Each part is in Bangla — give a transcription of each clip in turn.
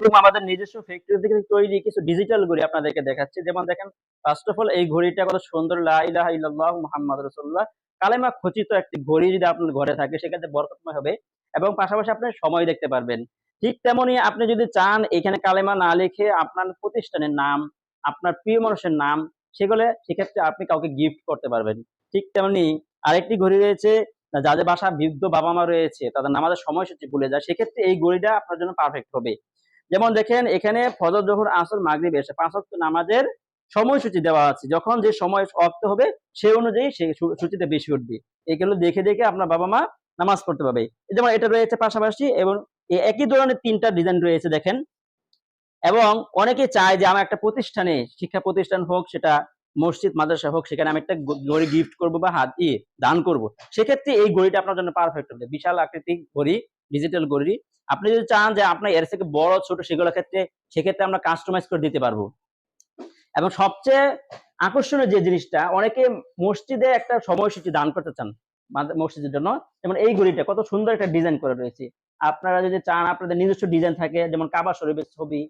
একদম আমাদের নিজস্ব ফ্যাক্টরি থেকে তৈরি কিছু ডিজিটাল ঘড়ি আপনাদেরকে দেখাচ্ছি। যেমন দেখেন, ফার্স্ট অফ অল এই ঘড়িটা কত সুন্দর, লা ইলাহা ইল্লাল্লাহ মুহাম্মাদুর রাসূলুল্লাহ কালেমা খচিত একটি ঘড়ি যদি আপনার ঘরে থাকে সেক্ষেত্রে বরকতময় হবে এবং পাশাপাশি আপনি সময় দেখতে পারবেন। ঠিক তেমনি আপনি যদি চান এখানে কালেমা না লিখে আপনার প্রতিষ্ঠানের নাম, আপনার প্রিয় মানুষের নাম, সেক্ষেত্রে আপনি কাউকে গিফট করতে পারবেন। ঠিক তেমনি আরেকটি ঘড়ি রয়েছে, যাদের বাসা বৃদ্ধ বাবা মা রয়েছে তাদের নামাজের সময়সূচি ভুলে যায়, সেক্ষেত্রে এই ঘড়িটা আপনার জন্য পারফেক্ট হবে। যেমন দেখেন এখানে ফজর, জোহর, আসর, মাগরিব, এশা ৫ ওয়াক্ত নামাজের সময়সূচি দেওয়া আছে। যখন যে সময় ওয়াক্ত হবে সেই অনুযায়ী সেই সূচিতে বেশি উঠবে। এগুলো দেখে দেখে আপনার বাবা মা নামাজ পড়তে পারবে। যেমন এটা রয়েছে পাশাপাশি, এবং এই একই ধরনের ৩টা ডিজাইন রয়েছে দেখেন। এবং অনেকে চায় যে আমার একটা প্রতিষ্ঠানে, শিক্ষা প্রতিষ্ঠান হোক, সেটা মসজিদ মাদ্রাসা হোক, সেখানে আমি একটা ঘড়ি গিফট করব বা হাত দিয়ে দান করব। সেক্ষেত্রে এই ঘড়িটা আপনার জন্য পারফেক্ট হবে। বিশাল আকৃতির ঘড়ি, ডিজিটাল ঘড়ি। আপনি যদি চান যে আপনার এর থেকে বড় ছোট সেগুলোর ক্ষেত্রে, সেক্ষেত্রে আমরা কাস্টমাইজ করে দিতে পারবো। এবং সবচেয়ে আকর্ষণীয় যে জিনিসটা, অনেকে মসজিদে একটা সময়সূচি দান করতে চান মসজিদের জন্য। যেমন এই ঘড়িটা কত সুন্দর একটা ডিজাইন করে রয়েছে। আপনারা যদি চান আপনাদের নিজস্ব ডিজাইন থাকে, যেমন কাবা শরীফের ছবি,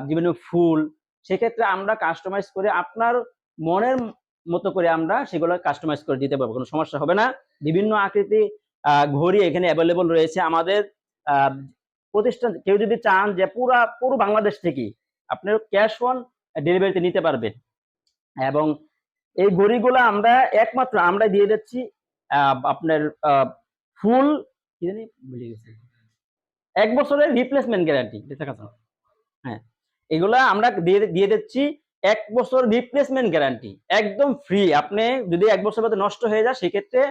বিভিন্ন ফুল, সেক্ষেত্রে আমরা কাস্টমাইজ করে আপনার মনের মতো করে আমরা সেগুলো কাস্টমাইজ করে দিতে পারবো, কোনো সমস্যা হবে না। বিভিন্ন আকৃতি ঘড়ি এখানে অ্যাভেলেবল রয়েছে আমাদের প্রতিষ্ঠান। কেউ যদি চান যে পুরো বাংলাদেশ থেকে আপনার ক্যাশ অন ডেলিভারিতে নিতে পারবেন। এবং এই ঘড়িগুলো আমরা একমাত্র আমরা দিয়ে দিচ্ছি আপনার ফুল কি জানি ভুলে গেছি, ১ বছরের রিপ্লেসমেন্ট গ্যারান্টি। হ্যাঁ, এগুলা আমরা দিয়ে দিচ্ছি ১ বছর রিপ্লেসমেন্ট গ্যারান্টি, একদম ফ্রি। আপনি যদি ১ বছর বাদে নষ্ট হয়ে যায় সেক্ষেত্রে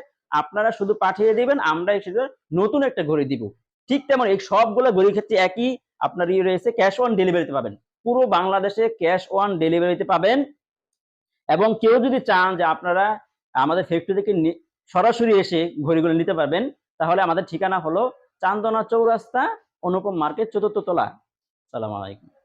আপনারা শুধু পাঠিয়ে দিবেন, আমরা এসে নতুন একটা ঘড়ি দিব। ঠিক তেমন এই সবগুলো ঘড়ির ক্ষেত্রে একই আপনার রয়েছে, ক্যাশ অন ডেলিভারিতে পাবেন। পুরো বাংলাদেশে ক্যাশ অন ডেলিভারিতে পাবেন। এবং কেউ যদি চান যে আপনারা আমাদের ফ্যাক্টরি থেকে সরাসরি এসে ঘড়িগুলো নিতে পারবেন, তাহলে আমাদের ঠিকানা হলো চান্দনা চৌরাস্তা, অনুপম মার্কেট, ৪র্থ তলা। আসসালামু আলাইকুম।